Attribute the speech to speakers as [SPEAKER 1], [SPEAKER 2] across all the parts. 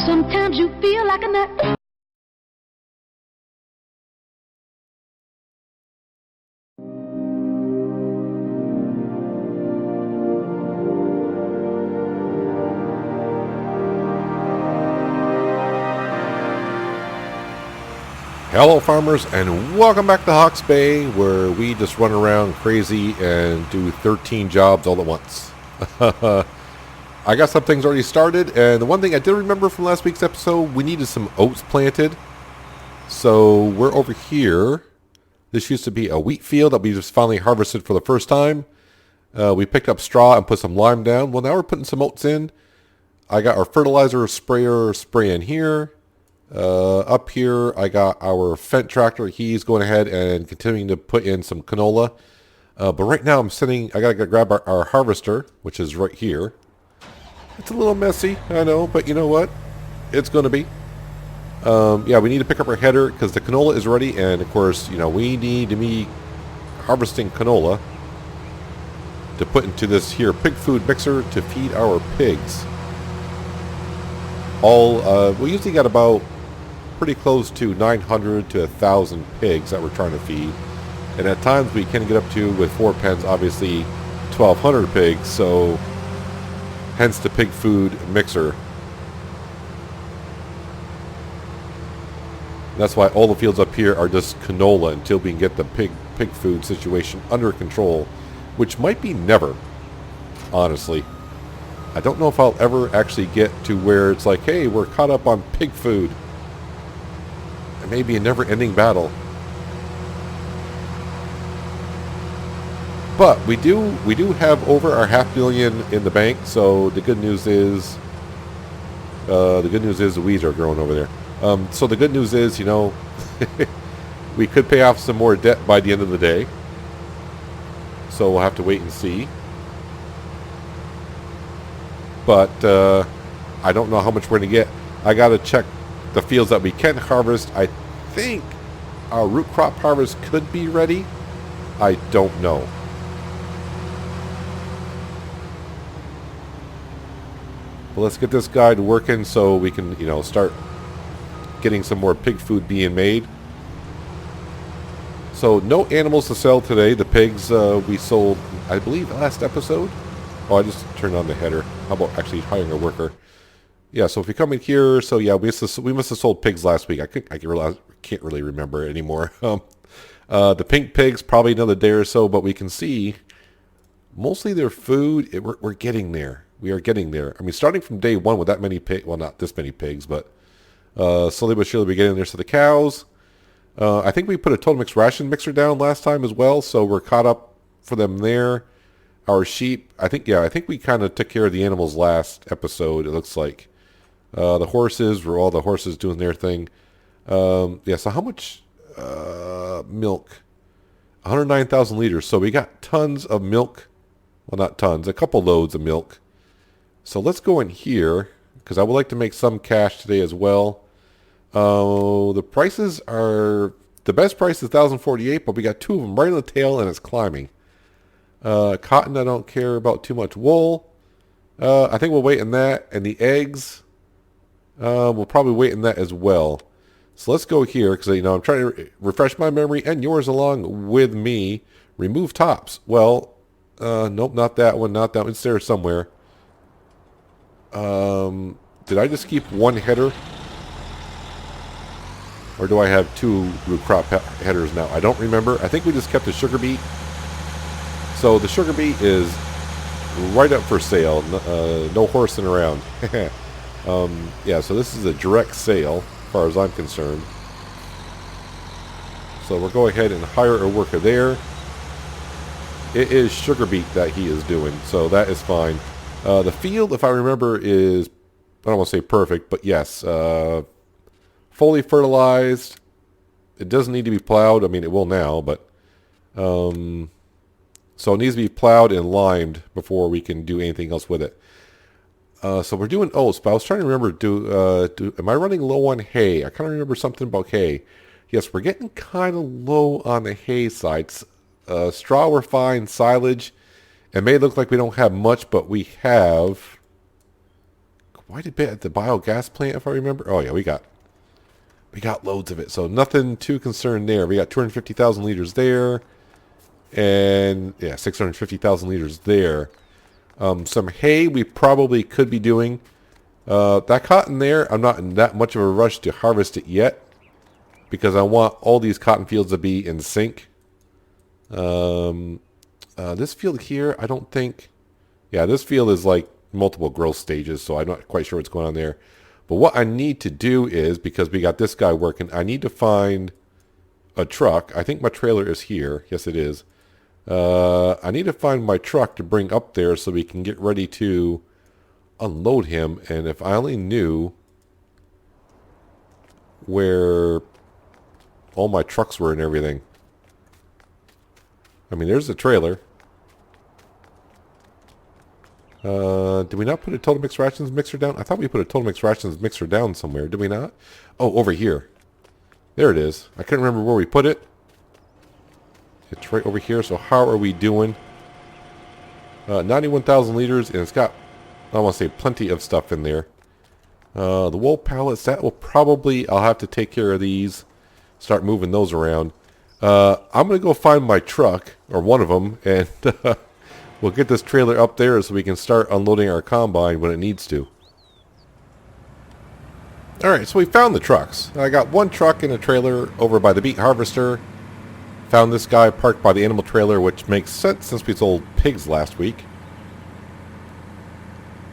[SPEAKER 1] Sometimes you feel like a nut.
[SPEAKER 2] Hello farmers, and welcome back to Hawke's Bay, where we just run around crazy and do 13 jobs all at once. I got some things already started, and the one thing I did remember from last week's episode, we needed some oats planted. So we're over here. This used to be a wheat field that we just finally harvested for the first time. We picked up straw and put some lime down. Well, now we're putting some oats in. I got our fertilizer sprayer spraying here. Up here, I got our Fendt tractor. He's going ahead and continuing to put in some canola. But right now, I gotta grab our harvester, which is right here. It's a little messy, I know, but you know what? It's going to be. Yeah, we need to pick up our header because the canola is ready, and of course, you know, we need to be harvesting canola to put into this here pig food mixer to feed our pigs. We usually got about pretty close to 900 to 1,000 pigs that we're trying to feed, and at times we can get up to, with 4 pens, obviously 1,200 pigs, so hence the pig food mixer. That's why all the fields up here are just canola until we can get the pig food situation under control, which might be never, honestly. I don't know if I'll ever actually get to where it's like, hey, we're caught up on pig food. It may be a never-ending battle. But we do have over our $500,000 in the bank, so the good news is the weeds are growing over there. So the good news is, you know, we could pay off some more debt by the end of the day. So we'll have to wait and see. But I don't know how much we're going to get. I got to check the fields that we can harvest. I think our root crop harvest could be ready. I don't know. But let's get this guy working so we can, you know, start getting some more pig food being made. So no animals to sell today. The pigs we sold, I believe, last episode. Oh, I just turned on the header. How about actually hiring a worker? Yeah, so if you come in here, so yeah, we must have sold pigs last week. I can't really remember anymore. The pink pigs, probably another day or so, but we can see mostly their food, we're getting there. We are getting there. I mean, starting from day one with that many pigs, well, not this many pigs, but slowly but surely we're getting there. So the cows, I think we put a total mixed ration mixer down last time as well, so we're caught up for them there. Our sheep, I think we kind of took care of the animals last episode, it looks like. The horses, were all the horses doing their thing. Yeah, so how much milk? 109,000 liters. So we got tons of milk. Well, not tons, a couple loads of milk. So let's go in here, because I would like to make some cash today as well. The prices are, the best price is 1,048, but we got 2 of them right on the tail, and it's climbing. Cotton, I don't care about too much. Wool, I think we'll wait in that. And the eggs, we'll probably wait in that as well. So let's go here, because, you know, I'm trying to refresh my memory and yours along with me. Remove tops. Well, nope, not that one, not that one. It's there somewhere. Did I just keep one header? Or do I have 2 root crop headers now? I don't remember. I think we just kept the sugar beet. So the sugar beet is right up for sale. No horsing around. Yeah, so this is a direct sale as far as I'm concerned. So we'll go ahead and hire a worker there. It is sugar beet that he is doing, so that is fine. The field, if I remember, is, I don't want to say perfect, but yes, fully fertilized. It doesn't need to be plowed. I mean, it will now, but so it needs to be plowed and limed before we can do anything else with it. So we're doing oats, but I was trying to remember, am I running low on hay? I kind of remember something about hay. Yes, we're getting kind of low on the hay sides. Straw, we're fine. Silage, it may look like we don't have much, but we have Why did at the biogas plant, if I remember? Oh yeah, we got loads of it. So nothing too concerned there. We got 250,000 liters there. And yeah, 650,000 liters there. Some hay we probably could be doing. That cotton there, I'm not in that much of a rush to harvest it yet, because I want all these cotton fields to be in sync. This field here, I don't think... Yeah, this field is like multiple growth stages, so I'm not quite sure what's going on there. But what I need to do is, because we got this guy working, I need to find a truck. I think my trailer is here. Yes, it is. I need to find my truck to bring up there so we can get ready to unload him. And if I only knew where all my trucks were and everything. I mean, there's the trailer. Did we not put a Total Mix Rations mixer down? I thought we put a Total Mix Rations mixer down somewhere. Did we not? Oh, over here. There it is. I couldn't remember where we put it. It's right over here. So how are we doing? 91,000 liters, and it's got, I want to say, plenty of stuff in there. The wool pallets, that will probably, I'll have to take care of these. Start moving those around. I'm going to go find my truck, or one of them, and... we'll get this trailer up there so we can start unloading our combine when it needs to. Alright, so we found the trucks. I got one truck and a trailer over by the beet harvester. Found this guy parked by the animal trailer, which makes sense since we sold pigs last week.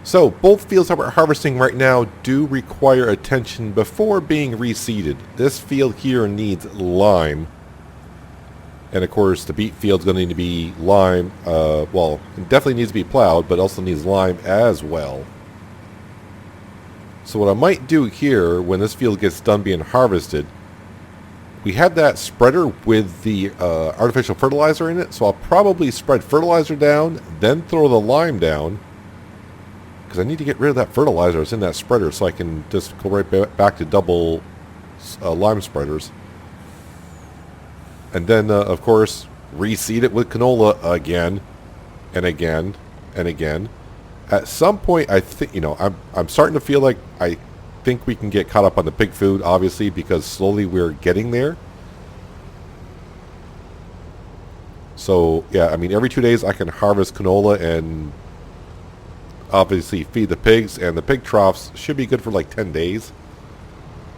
[SPEAKER 2] So, both fields that we're harvesting right now do require attention before being reseeded. This field here needs lime. And of course, the beet field's going to need to be lime. Well, it definitely needs to be plowed, but also needs lime as well. So what I might do here, when this field gets done being harvested, we have that spreader with the artificial fertilizer in it. So I'll probably spread fertilizer down, then throw the lime down. Because I need to get rid of that fertilizer that's in that spreader so I can just go right back to double lime spreaders. And then, of course, reseed it with canola again and again and again. At some point, I think, I'm starting to feel like I think we can get caught up on the pig food, obviously, because slowly we're getting there. So, yeah, I mean, every 2 days I can harvest canola and obviously feed the pigs. And the pig troughs should be good for like 10 days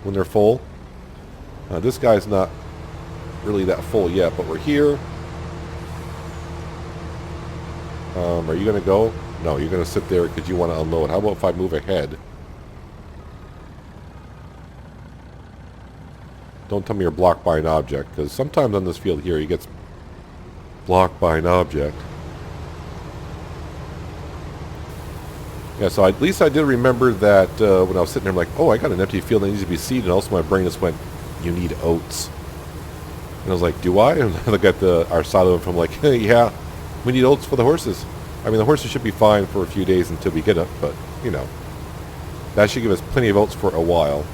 [SPEAKER 2] when they're full. This guy's not really that full yet, but we're here. Are you gonna go? No, you're gonna sit there because you want to unload. How about if I move ahead? Don't tell me you're blocked by an object, because sometimes on this field here he gets blocked by an object. Yeah, so at least I did remember that when I was sitting there, I'm like, oh, I got an empty field that needs to be seeded, and also my brain just went, you need oats. And I was like, do I? And I look at our side of it from like, hey, yeah, we need oats for the horses. I mean, the horses should be fine for a few days until we get it, but, that should give us plenty of oats for a while.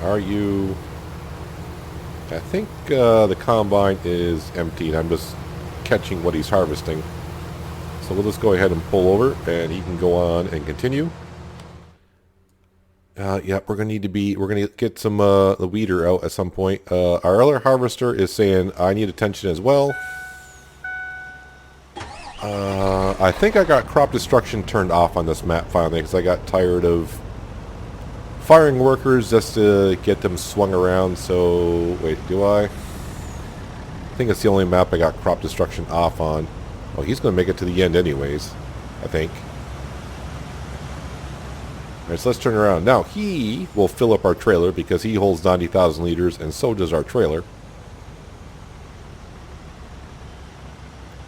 [SPEAKER 2] Are you... I think the combine is emptied. I'm just catching what he's harvesting. So we'll just go ahead and pull over, and he can go on and continue. Yeah, we're gonna get some the weeder out at some point. Our other harvester is saying I need attention as well. I think I got crop destruction turned off on this map finally because I got tired of firing workers just to get them swung around. So wait, do I? I think it's the only map I got crop destruction off on. Well, he's going to make it to the end anyways, I think. Alright, so let's turn around. Now, he will fill up our trailer because he holds 90,000 liters, and so does our trailer.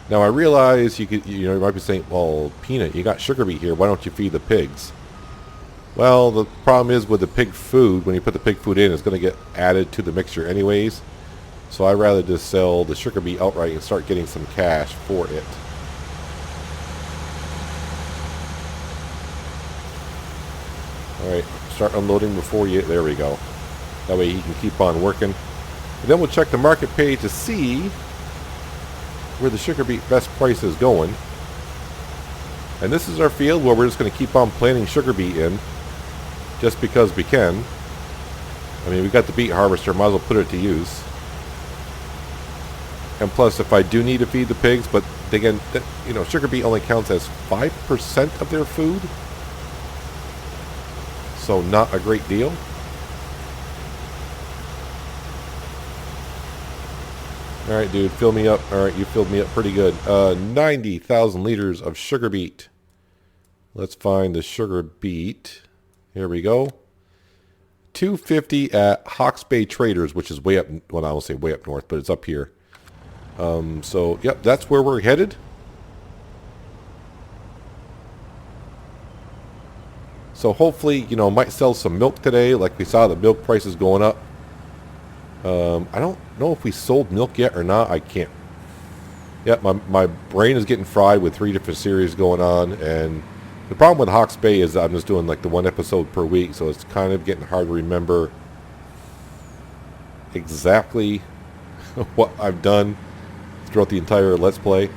[SPEAKER 2] Now, I realize you might be saying, well, Peanut, you got sugar beet here. Why don't you feed the pigs? Well, the problem is with the pig food, when you put the pig food in, it's going to get added to the mixture anyways. So I'd rather just sell the sugar beet outright and start getting some cash for it. Alright, start unloading before you... There we go. That way he can keep on working. And then we'll check the market page to see where the sugar beet best price is going. And this is our field where we're just going to keep on planting sugar beet in, just because we can. I mean, we got the beet harvester, might as well put it to use. And plus, if I do need to feed the pigs, but again, you know, sugar beet only counts as 5% of their food, so not a great deal. All right, dude, fill me up. All right, you filled me up pretty good. 90,000 liters of sugar beet. Let's find the sugar beet. Here we go. $2.50 at Hawke's Bay Traders, which is way up. Well, I won't say way up north, but it's up here. So, yep, that's where we're headed. So hopefully, you know, might sell some milk today. Like we saw, the milk price is going up. I don't know if we sold milk yet or not. I can't. Yeah, my brain is getting fried with 3 different series going on. And the problem with Hawke's Bay is I'm just doing like the 1 episode per week. So it's kind of getting hard to remember exactly what I've done throughout the entire Let's Play.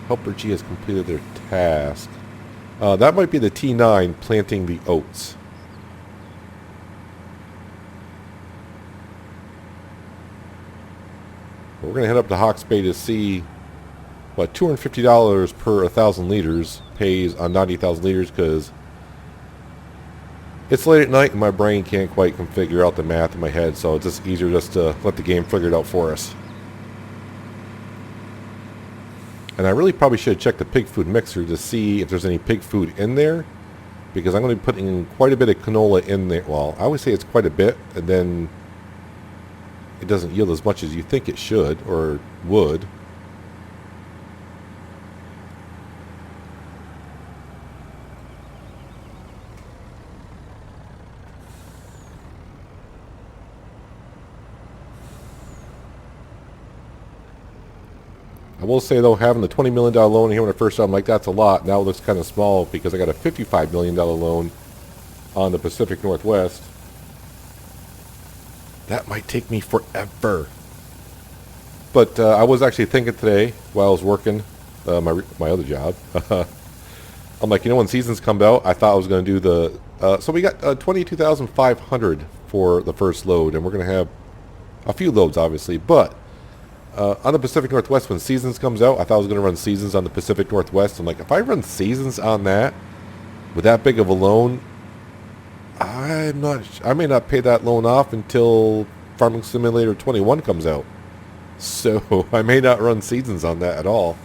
[SPEAKER 2] Helper G has completed their task. That might be the T9 planting the oats. We're going to head up to Hawke's Bay to see what $250 per 1,000 liters pays on 90,000 liters, because it's late at night and my brain can't quite figure out the math in my head, so it's just easier just to let the game figure it out for us. And I really probably should check the pig food mixer to see if there's any pig food in there, because I'm going to be putting quite a bit of canola in there. Well, I always say it's quite a bit, and then it doesn't yield as much as you think it should or would. I will say, though, having the $20 million loan here when I first started, I'm like, that's a lot. Now it looks kind of small because I got a $55 million loan on the Pacific Northwest. That might take me forever. But I was actually thinking today while I was working my other job. I'm like, you know, when seasons come out, I thought I was going to do the... so we got $22,500 for the first load, and we're going to have a few loads, obviously. But on the Pacific Northwest, when seasons comes out, I thought I was going to run seasons on the Pacific Northwest. I'm like, if I run seasons on that with that big of a loan, I may not pay that loan off until Farming Simulator 21 comes out. So I may not run seasons on that at all,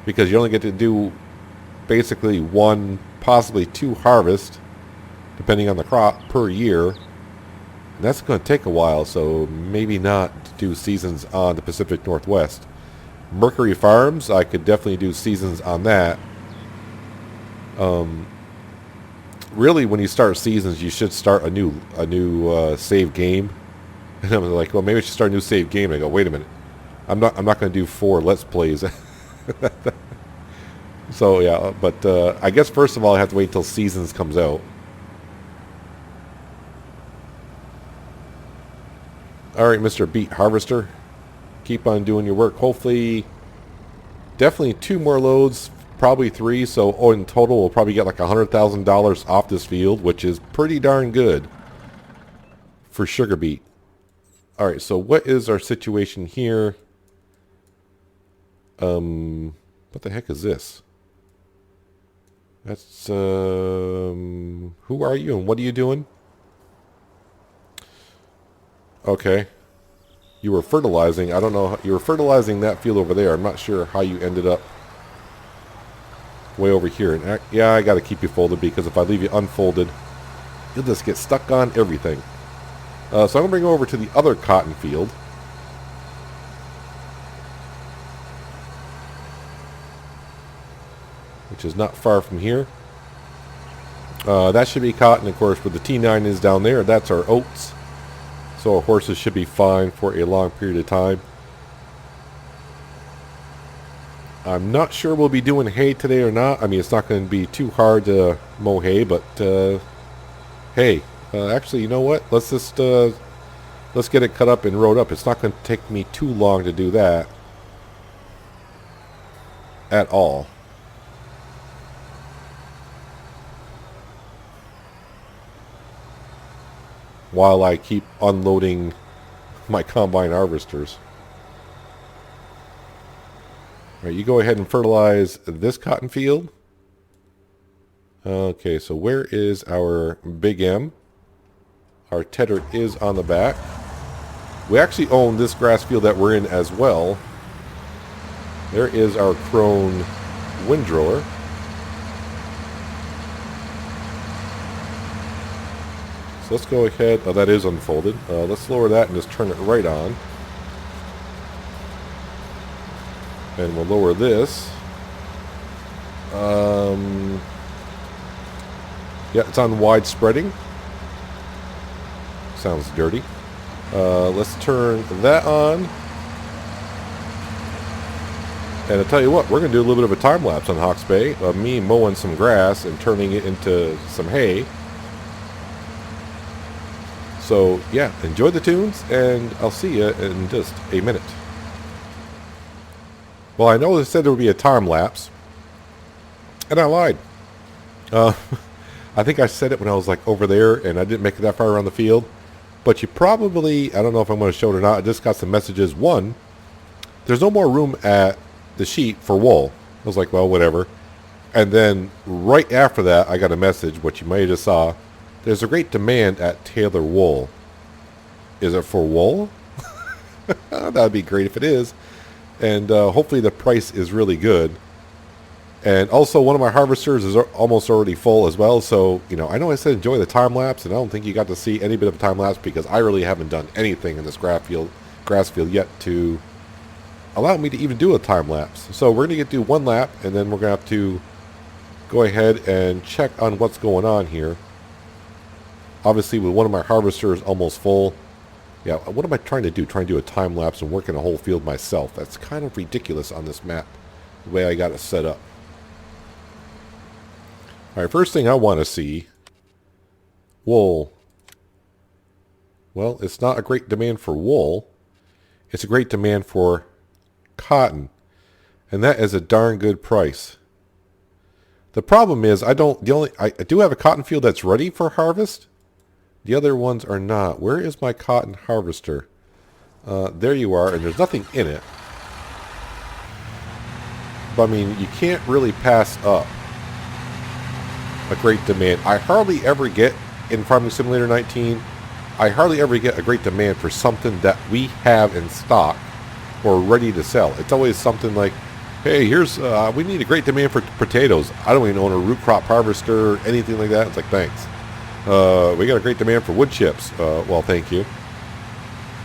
[SPEAKER 2] because you only get to do basically 1, possibly 2 harvests, depending on the crop, per year. And that's going to take a while, so maybe not do seasons on the Pacific Northwest. Mercury Farms, I could definitely do seasons on that. Really, when you start seasons, you should start a new save game. And I'm like, well, maybe I should start a new save game. And I go, wait a minute, I'm not going to do 4 Let's Plays. So yeah, but I guess first of all, I have to wait till seasons comes out. All right, Mr. Beet Harvester, keep on doing your work. Hopefully, definitely 2 more loads. Probably 3, so in total we'll probably get like $100,000 off this field, which is pretty darn good for sugar beet. Alright, so what is our situation here? What the heck is this? That's, who are you and what are you doing? Okay. You were fertilizing, I don't know, you were fertilizing that field over there. I'm not sure how you ended up way over here. And yeah, I got to keep you folded, because if I leave you unfolded, you'll just get stuck on everything. So I'm going to bring you over to the other cotton field. Which is not far from here. That should be cotton, of course, where the T9 is down there. That's our oats. So our horses should be fine for a long period of time. I'm not sure we'll be doing hay today or not. I mean, it's not going to be too hard to mow hay, but hey, actually, you know what? Let's just let's get it cut up and rolled up. It's not going to take me too long to do that at all. While I keep unloading my combine harvesters. All right, you go ahead and fertilize this cotton field. Okay, so where is our Big M? Our tedder is on the back. We actually own this grass field that we're in as well. There is our Crone windrower. So let's go ahead. Oh, that is unfolded. Let's lower that and just turn it right on. And we'll lower this. Yeah, it's on wide spreading. Sounds dirty. Let's turn that on. And I'll tell you what, we're going to do a little bit of a time lapse on Hawke's Bay of me mowing some grass and turning it into some hay. So yeah, enjoy the tunes, and I'll see you in just a minute. Well, I know they said there would be a time lapse, and I lied. I think I said it when I was like over there, and I didn't make it that far around the field. But you probably, I don't know if I'm going to show it or not, I just got some messages. One, there's no more room at the sheet for wool. I was like, well, whatever. And then right after that, I got a message, which you might have just saw. There's a great demand at Taylor Wool. Is it for wool? That would be great if it is. And hopefully the price is really good. And also, one of my harvesters is almost already full as well. So, you know, I know I said enjoy the time lapse, and I don't think you got to see any bit of a time lapse because I really haven't done anything in this grass field yet to allow me to even do a time lapse. So we're going to do one lap, and then we're going to have to go ahead and check on what's going on here. Obviously, with one of my harvesters almost full. Yeah, what am I trying to do? Trying to do a time lapse and work in a whole field myself. That's kind of ridiculous on this map, the way I got it set up. All right, first thing I want to see, wool. Well, it's not a great demand for wool. It's a great demand for cotton, and that is a darn good price. The problem is I do have a cotton field that's ready for harvest. The other ones are not. Where is my cotton harvester? There you are, and there's nothing in it. But I mean, you can't really pass up a great demand. I hardly ever get, in Farming Simulator 19, I hardly ever get a great demand for something that we have in stock or ready to sell. It's always something like, hey, here's, we need a great demand for potatoes. I don't even own a root crop harvester or anything like that. It's like, thanks. We got a great demand for wood chips. Well, thank you.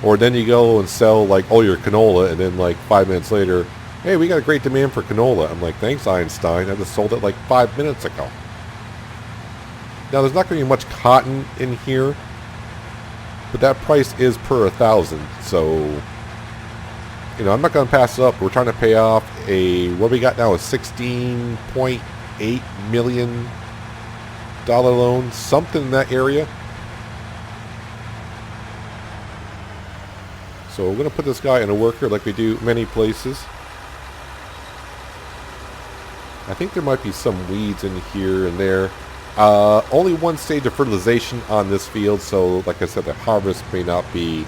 [SPEAKER 2] Or then you go and sell like all your canola, and then like 5 minutes later, hey, we got a great demand for canola. I'm like, thanks, Einstein. I just sold it like 5 minutes ago. Now, there's not going to be much cotton in here, but that price is per 1,000. So, you know, I'm not going to pass it up. We're trying to pay off what we got now, a $16.8 million loan, something in that area. So we're going to put this guy in a worker like we do many places. I think there might be some weeds in here and there. Only one stage of fertilization on this field, so like I said, the harvest may not be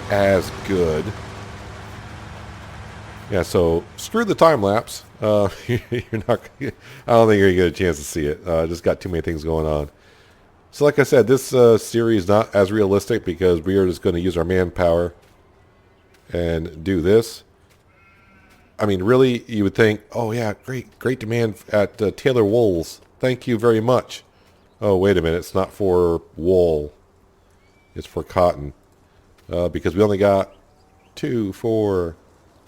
[SPEAKER 2] as good. Yeah, so screw the time lapse. You're not. I don't think you're gonna get a chance to see it. Just got too many things going on. So like I said, this series is not as realistic because we are just going to use our manpower and do this. I mean, really, you would think, oh yeah, great demand at Taylor Wools. Thank you very much. Oh, wait a minute, it's not for wool. It's for cotton. Because we only got 2, 4,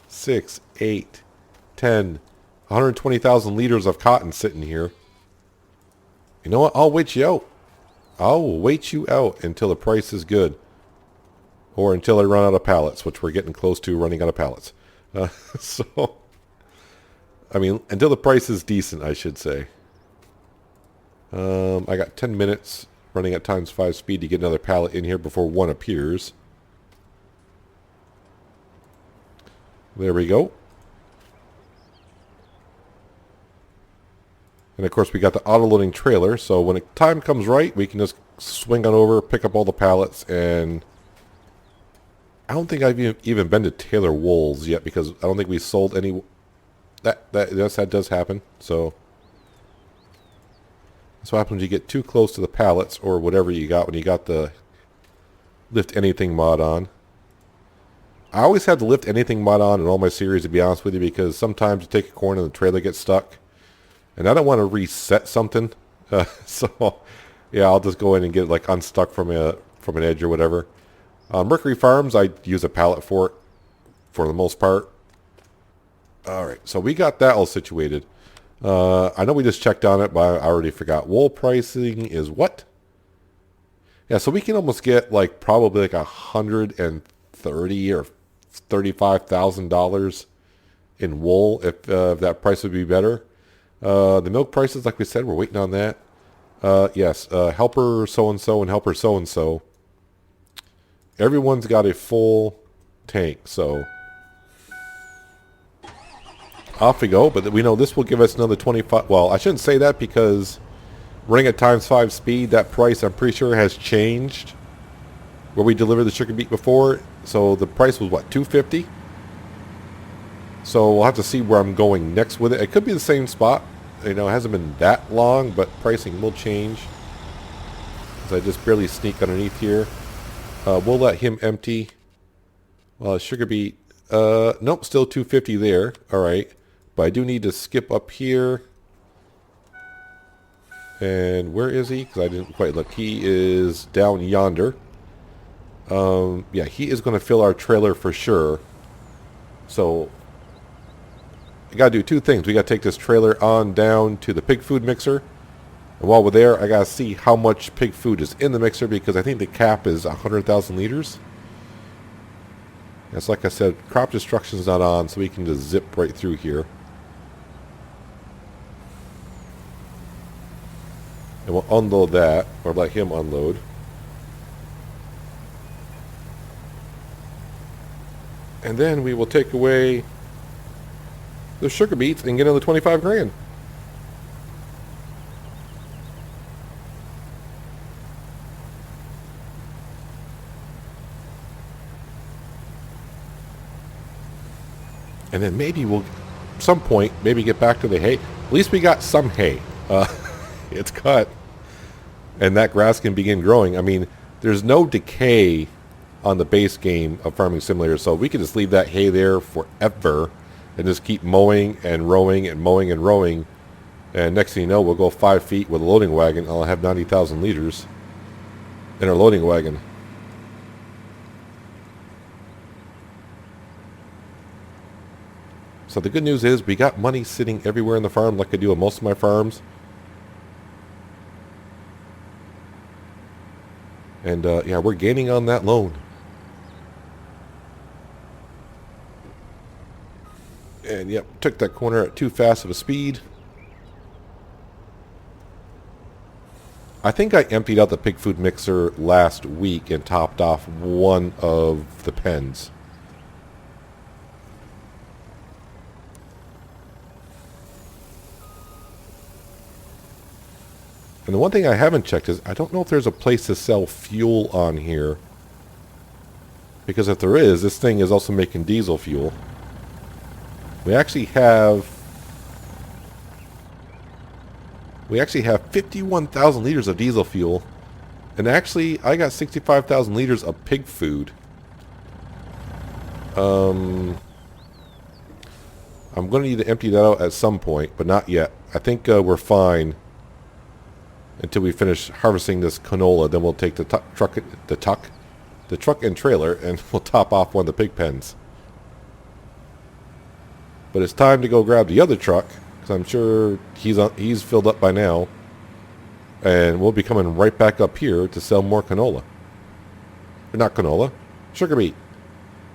[SPEAKER 2] 6, 8, 10, 120,000 liters of cotton sitting here. You know what? I'll wait you out. I'll wait you out until the price is good. Or until I run out of pallets, which we're getting close to running out of pallets. So, I mean, until the price is decent, I should say. I got 10 minutes Running at ×5 speed to get another pallet in here before one appears. There we go. And of course we got the auto-loading trailer, so when time comes right, we can just swing on over, pick up all the pallets, and I don't think I've even been to Taylor Wool's yet because I don't think we sold any. Yes, that does happen. So that's what happens when you get too close to the pallets or whatever you got when you got the lift anything mod on. I always have the lift anything mod on in all my series, to be honest with you, because sometimes you take a corner and the trailer gets stuck. And I don't want to reset something, so yeah, I'll just go in and get it like unstuck from an edge or whatever. Mercury Farms, I use a pallet for it, for the most part. All right, so we got that all situated. I know we just checked on it, but I already forgot. Wool pricing is what? Yeah, so we can almost get like probably like $130,000 or $35,000 in wool if that price would be better. The milk prices, like we said, we're waiting on that. Yes, helper so-and-so and helper so-and-so. Everyone's got a full tank, so off we go. But we know this will give us another 25. Well, I shouldn't say that because running at ×5 speed, that price I'm pretty sure has changed. Where we delivered the sugar beet before, so the price was what, $250? So we'll have to see where I'm going next with it. It could be the same spot. You know, it hasn't been that long, but pricing will change. As I just barely sneak underneath here. We'll let him empty. Well, sugar beet. Nope, still $250 there. All right. But I do need to skip up here. And where is he? Because I didn't quite look. He is down yonder. Yeah, he is going to fill our trailer for sure. So I got to do two things. We got to take this trailer on down to the pig food mixer. And while we're there, I got to see how much pig food is in the mixer because I think the cap is 100,000 liters. It's like I said, crop destruction is not on, so we can just zip right through here. And we'll unload that, or let him unload. And then we will take away the sugar beets and get another 25 grand. And then maybe we'll, at some point, maybe get back to the hay. At least we got some hay. It's cut. And that grass can begin growing. I mean, there's no decay on the base game of Farming Simulator, so we can just leave that hay there forever and just keep mowing and rowing and mowing and rowing. And next thing you know, we'll go 5 feet with a loading wagon. And I'll have 90,000 liters in our loading wagon. So the good news is we got money sitting everywhere in the farm like I do on most of my farms. And yeah, we're gaining on that loan. And yep, took that corner at too fast of a speed. I think I emptied out the pig food mixer last week and topped off one of the pens. And the one thing I haven't checked is I don't know if there's a place to sell fuel on here. Because if there is, this thing is also making diesel fuel. We actually have 51,000 liters of diesel fuel. And actually, I got 65,000 liters of pig food. I'm going to need to empty that out at some point, but not yet. I think we're fine until we finish harvesting this canola. Then we'll take the truck and trailer, and we'll top off one of the pig pens. But it's time to go grab the other truck, because I'm sure he's filled up by now. And we'll be coming right back up here to sell more canola. Or not canola, sugar beet.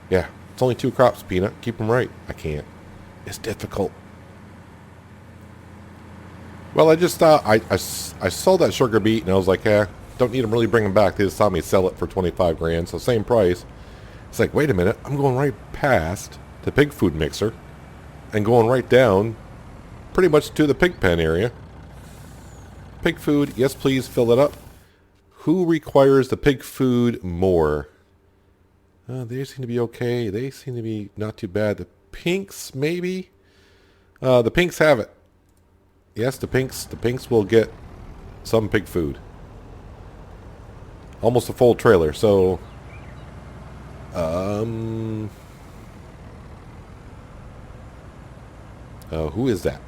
[SPEAKER 2] Yeah, it's only 2 crops, Peanut. Keep them right. I can't. It's difficult. Well, I just thought I saw that sugar beet, and I was like, doesn't don't need them really bring them back. They just saw me sell it for 25 grand, so same price. It's like, wait a minute, I'm going right past the pig food mixer and going right down pretty much to the pig pen area. Pig food, yes please, fill it up. Who requires the pig food more? They seem to be okay. They seem to be not too bad. The pinks, maybe? The pinks have it. Yes, the pinks will get some pig food. Almost a full trailer, so... who is that?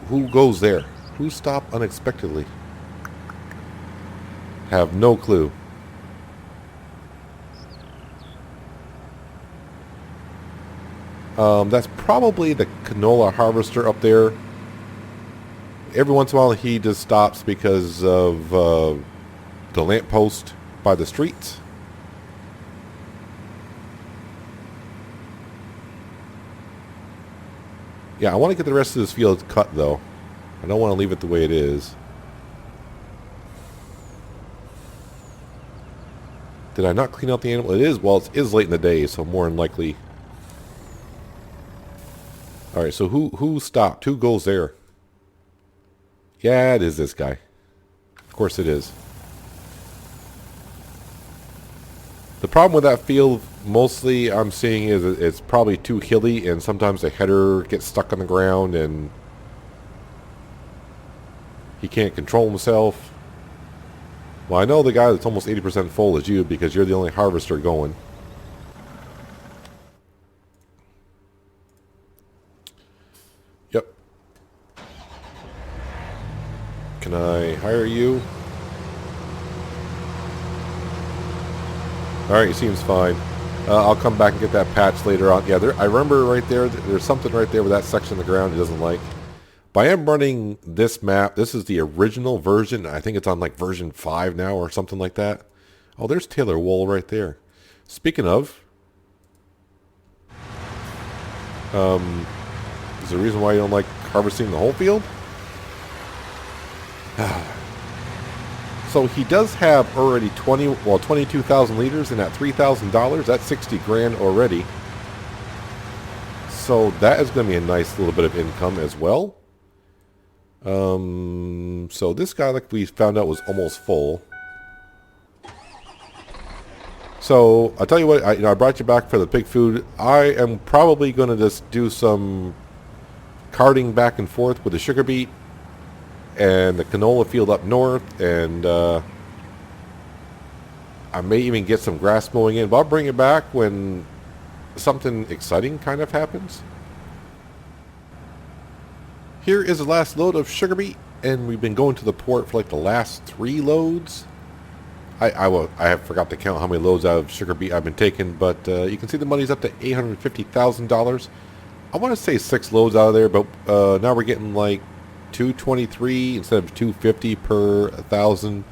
[SPEAKER 2] Who goes there? Who stopped unexpectedly? Have no clue. That's probably the canola harvester up there. Every once in a while he just stops because of the lamppost by the street. Yeah, I want to get the rest of this field cut though. I don't want to leave it the way it is. Did I not clean out the animal? It is, well, it is late in the day, so more than likely. Alright, so who stopped? Who goes there? Yeah, it is this guy. Of course it is. The problem with that field, mostly I'm seeing, is it's probably too hilly, and sometimes the header gets stuck on the ground, and he can't control himself. Well, I know the guy that's almost 80% full is you, because you're the only harvester going. Yep. Can I hire you? Alright, he seems fine. I'll come back and get that patch later on. Yeah, I remember right there, there's something right there with that section of the ground he doesn't like. But I am running this map. This is the original version. I think it's on like version 5 now or something like that. Oh, there's Taylor Wool right there. Speaking of, is there a reason why you don't like harvesting the whole field? So he does have already 22,000 liters, and at $3,000, that's 60 grand already. So that is going to be a nice little bit of income as well. So this guy, like we found out, was almost full. So I'll tell you what, I brought you back for the pig food. I am probably going to just do some carting back and forth with the sugar beet and the canola field up north, and I may even get some grass mowing in, but I'll bring it back when something exciting kind of happens. Here is the last load of sugar beet, and we've been going to the port for like the last 3 loads. I have forgot to count how many loads out of sugar beet I've been taking, but you can see the money's up to $850,000. I want to say 6 loads out of there, but now we're getting like $223 instead of $250 per 1,000.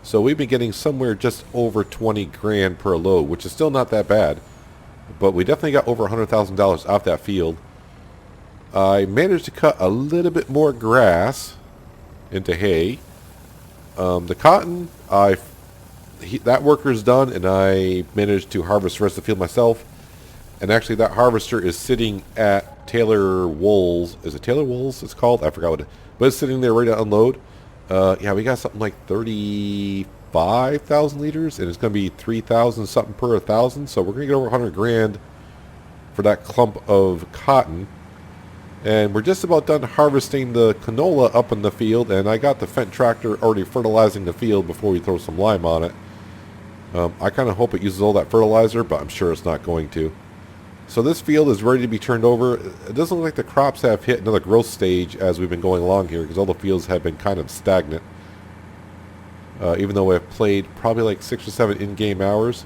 [SPEAKER 2] So we've been getting somewhere just over 20 grand per load, which is still not that bad. But we definitely got over $100,000 off that field. I managed to cut a little bit more grass into hay. The cotton, that worker's done, and I managed to harvest the rest of the field myself. And actually that harvester is sitting at Taylor Wool's. Is it Taylor Wool's it's called? I forgot what it is. But it's sitting there ready to unload. Yeah, we got something like 35,000 liters, and it's going to be 3,000 something per 1,000. So we're going to get over 100 grand for that clump of cotton. And we're just about done harvesting the canola up in the field, and I got the Fendt tractor already fertilizing the field before we throw some lime on it. I kind of hope it uses all that fertilizer, but I'm sure it's not going to. So this field is ready to be turned over. It doesn't look like the crops have hit another growth stage as we've been going along here, because all the fields have been kind of stagnant. Even though I've played probably like 6 or 7 in-game hours.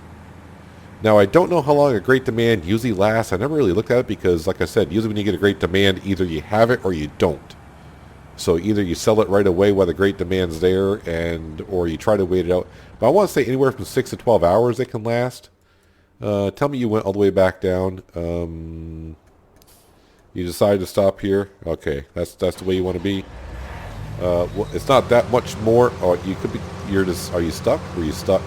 [SPEAKER 2] Now, I don't know how long a great demand usually lasts. I never really looked at it because, like I said, usually when you get a great demand, either you have it or you don't. So either you sell it right away while the great demand's there, or you try to wait it out. But I want to say anywhere from 6 to 12 hours they can last. Tell me you went all the way back down. You decided to stop here. Okay, that's the way you want to be. Well, it's not that much more. Oh, you could be. You're just. Are you stuck? Were you stuck?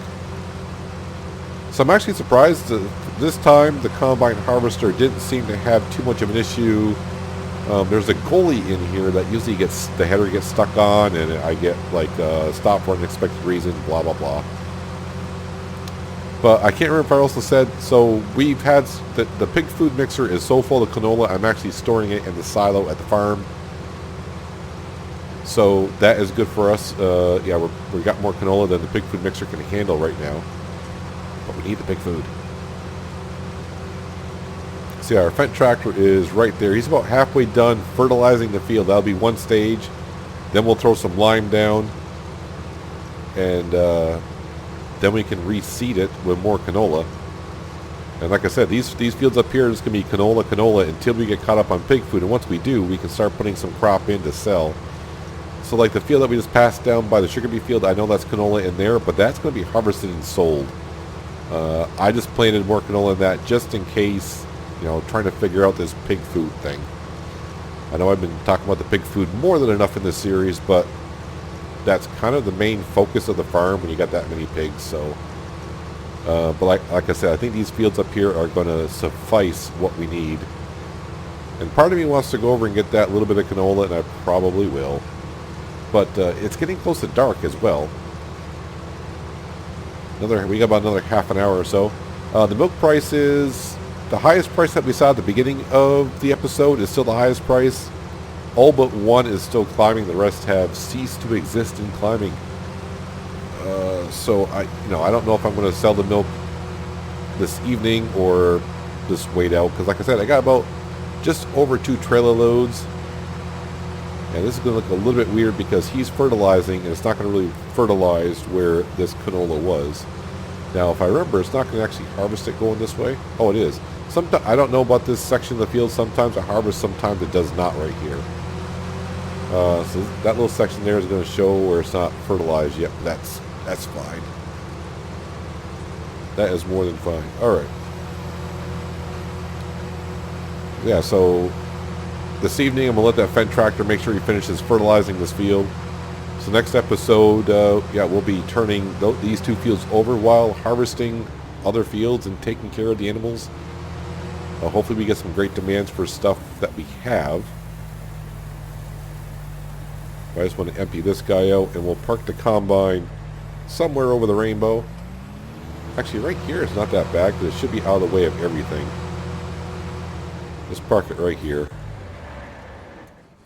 [SPEAKER 2] So I'm actually surprised that this time the combine harvester didn't seem to have too much of an issue. There's a goalie in here that usually gets the header gets stuck on, and I get like stopped for unexpected reason. Blah blah blah. But I can't remember if I also said, so we've had, the pig food mixer is so full of canola, I'm actually storing it in the silo at the farm. So that is good for us. Yeah, we got more canola than the pig food mixer can handle right now. But we need the pig food. See, our Fendt tractor is right there. He's about halfway done fertilizing the field. That'll be one stage. Then we'll throw some lime down. And then we can reseed it with more canola. And like I said, these fields up here is going to be canola until we get caught up on pig food. And once we do, we can start putting some crop in to sell. So like the field that we just passed down by the sugar beet field, I know that's canola in there, but that's going to be harvested and sold. I just planted more canola in that just in case, you know, trying to figure out this pig food thing. I know I've been talking about the pig food more than enough in this series, but that's kind of the main focus of the farm when you got that many pigs. So, but like I said, I think these fields up here are going to suffice what we need. And part of me wants to go over and get that little bit of canola, and I probably will. But it's getting close to dark as well. We got about another half an hour or so. The milk price is the highest price that we saw at the beginning of the episode is still the highest price. All but one is still climbing. The rest have ceased to exist in climbing. So I don't know if I'm going to sell the milk this evening or just wait out. Because like I said, I got about just over 2 trailer loads. And this is going to look a little bit weird because he's fertilizing and it's not going to really fertilize where this canola was. Now, if I remember, it's not going to actually harvest it going this way. Oh, it is. Sometimes I don't know about this section of the field. Sometimes it harvests, sometimes it does not right here. So that little section there is going to show where it's not fertilized yet. That's fine. That is more than fine. All right. Yeah, so this evening I'm going to let that Fendt tractor make sure he finishes fertilizing this field. So next episode, we'll be turning these 2 fields over while harvesting other fields and taking care of the animals. Hopefully we get some great demands for stuff that we have. I just want to empty this guy out, and we'll park the combine somewhere over the rainbow. Actually, right here is not that bad because it should be out of the way of everything. Just park it right here.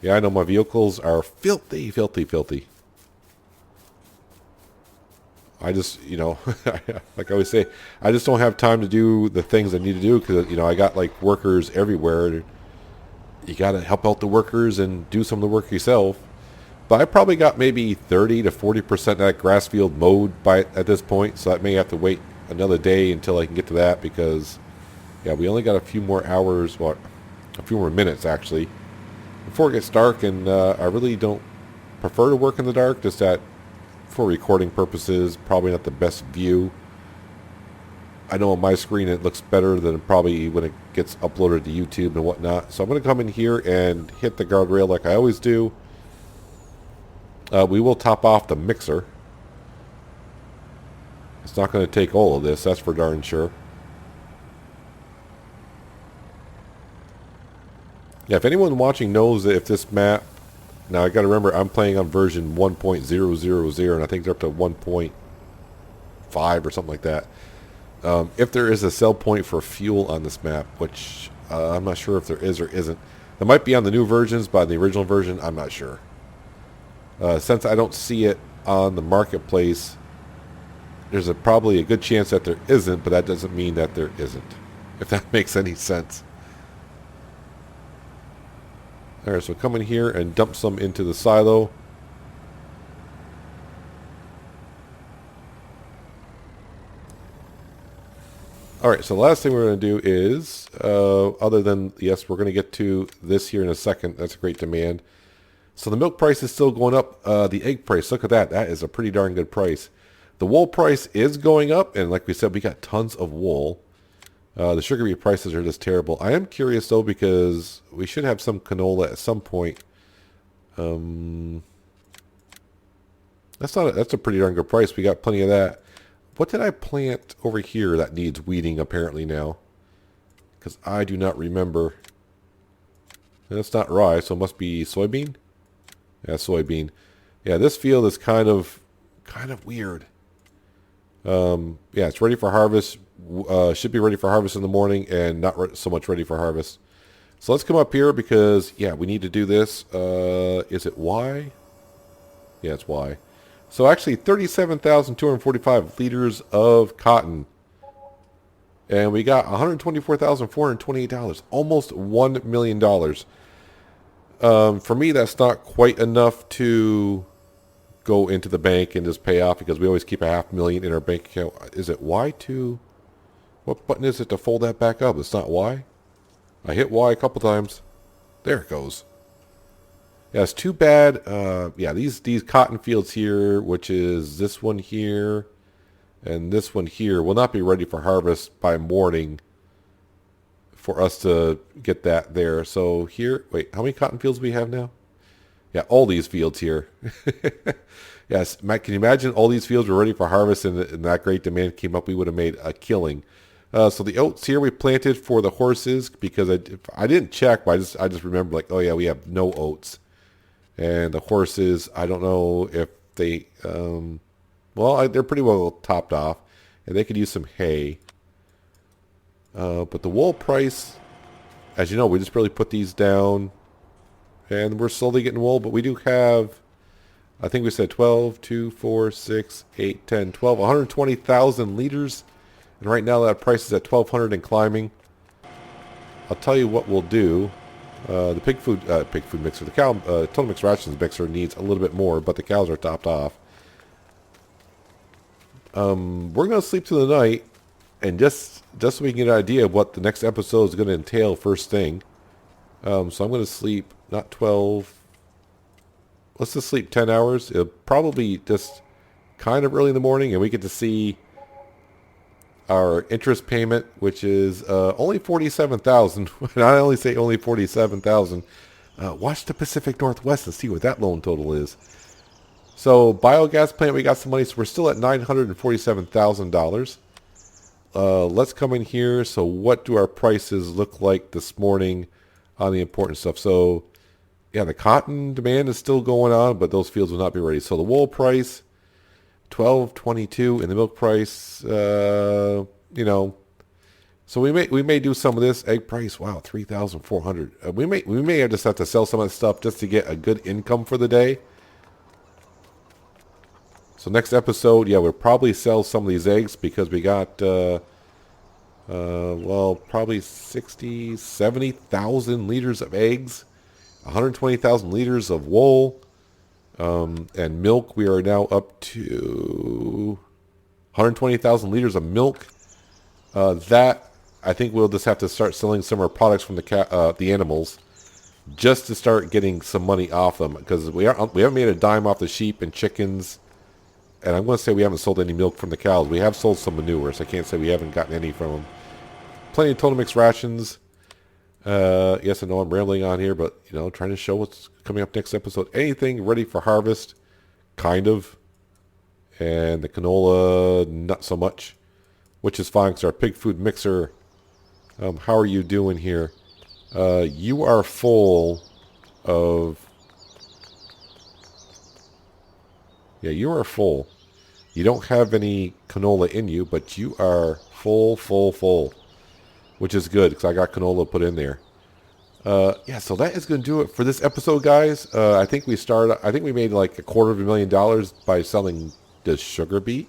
[SPEAKER 2] Yeah, I know my vehicles are filthy, filthy, filthy. I just, like I always say, I just don't have time to do the things I need to do because, I got like workers everywhere. You got to help out the workers and do some of the work yourself. But I probably got maybe 30 to 40% of that grass field mowed at this point, so I may have to wait another day until I can get to that because, yeah, we only got a few more hours, a few more minutes actually, before it gets dark, and I really don't prefer to work in the dark, just that for recording purposes, probably not the best view. I know on my screen it looks better than probably when it gets uploaded to YouTube and whatnot, so I'm going to come in here and hit the guardrail like I always do. We will top off the mixer. It's not going to take all of this, that's for darn sure. Yeah, if anyone watching knows that if this map... Now, I got to remember, I'm playing on version 1.000, and I think they're up to 1.5 or something like that. If there is a sell point for fuel on this map, which I'm not sure if there is or isn't. There might be on the new versions, but on the original version, I'm not sure. Since I don't see it on the marketplace, there's probably a good chance that there isn't, but that doesn't mean that there isn't, if that makes any sense. Alright, so come in here and dump some into the silo. Alright, so the last thing we're going to do is, other than, yes, we're going to get to this here in a second. That's a great demand. So the milk price is still going up. The egg price, look at that. That is a pretty darn good price. The wool price is going up, and like we said, we got tons of wool. The sugar beet prices are just terrible. I am curious, though, because we should have some canola at some point. That's a pretty darn good price. We got plenty of that. What did I plant over here that needs weeding apparently now? Because I do not remember. That's not rye, so it must be soybean. Yeah, soybean. Yeah, this field is kind of weird. Yeah, it's ready for harvest. Should be ready for harvest in the morning, and not so much ready for harvest. So let's come up here because yeah, we need to do this. Is it Y? Yeah, it's Y. So actually, 37,245 liters of cotton. And we got $124,428, almost $1 million. For me, that's not quite enough to go into the bank and just pay off because we always keep $500,000 in our bank account. Is it Y2? What button is it to fold that back up? It's not Y. I hit Y a couple times. There it goes. Yeah, it's too bad. Yeah, these cotton fields here, which is this one here and this one here, will not be ready for harvest by morning for us to get that there. So here, wait, how many cotton fields do we have now? Yeah, all these fields here. Yes, Matt, can you imagine all these fields were ready for harvest and that great demand came up? We would have made a killing. So the oats here we planted for the horses because I didn't check, but I just remember like, oh yeah, we have no oats. And the horses, I don't know if they, well, they're pretty well topped off. And they could use some hay. But the wool price, as you know, we just barely put these down. And we're slowly getting wool. But we do have, I think we said 12, 2, 4, 6, 8, 10, 12, 120,000 liters. And right now that price is at 1,200 and climbing. I'll tell you what we'll do. The pig food mixer, the cow total mix rations mixer needs a little bit more, but the cows are topped off. We're gonna sleep through the night, and just so we can get an idea of what the next episode is gonna entail first thing. So I'm gonna sleep not 12. Let's just sleep 10 hours. It'll probably just kind of early in the morning, and we get to see our interest payment, which is only $47,000. And I only say only $47,000. Watch the Pacific Northwest and see what that loan total is. So biogas plant, we got some money, so we're still at $947,000. Let's come in here. So what do our prices look like this morning on the important stuff? So yeah, the cotton demand is still going on, but those fields will not be ready. So the wool price, $12.22, and the milk price, you know, so we may do some of this. Egg price, wow, $3,400. We may just have to sell some of that stuff just to get a good income for the day. So next episode, yeah, we'll probably sell some of these eggs because we got well, probably 60, 70,000 liters of eggs, 120,000 liters of wool. And milk, we are now up to 120,000 liters of milk. That, I think we'll just have to start selling some of our products from the animals just to start getting some money off them. Because we haven't made a dime off the sheep and chickens. And I'm going to say we haven't sold any milk from the cows. We have sold some manure, so I can't say we haven't gotten any from them. Plenty of total mix rations. Yes, I know I'm rambling on here, but, you know, trying to show what's coming up next episode. Anything ready for harvest, kind of. And the canola, not so much, which is fine because our pig food mixer, how are you doing here? You are full of... Yeah, you are full. You don't have any canola in you, but you are full, which is good because I got canola put in there. Yeah, so that is going to do it for this episode, guys. I think we made like $250,000 by selling the sugar beet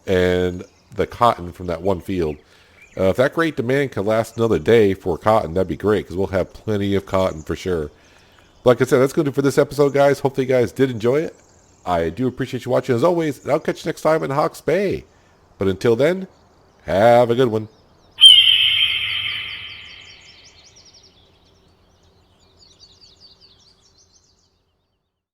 [SPEAKER 2] and the cotton from that one field. If that great demand can last another day for cotton, that'd be great because we'll have plenty of cotton for sure. But like I said, that's going to do it for this episode, guys. Hopefully you guys did enjoy it. I do appreciate you watching as always, and I'll catch you next time in Hawke's Bay. But until then, have a good one.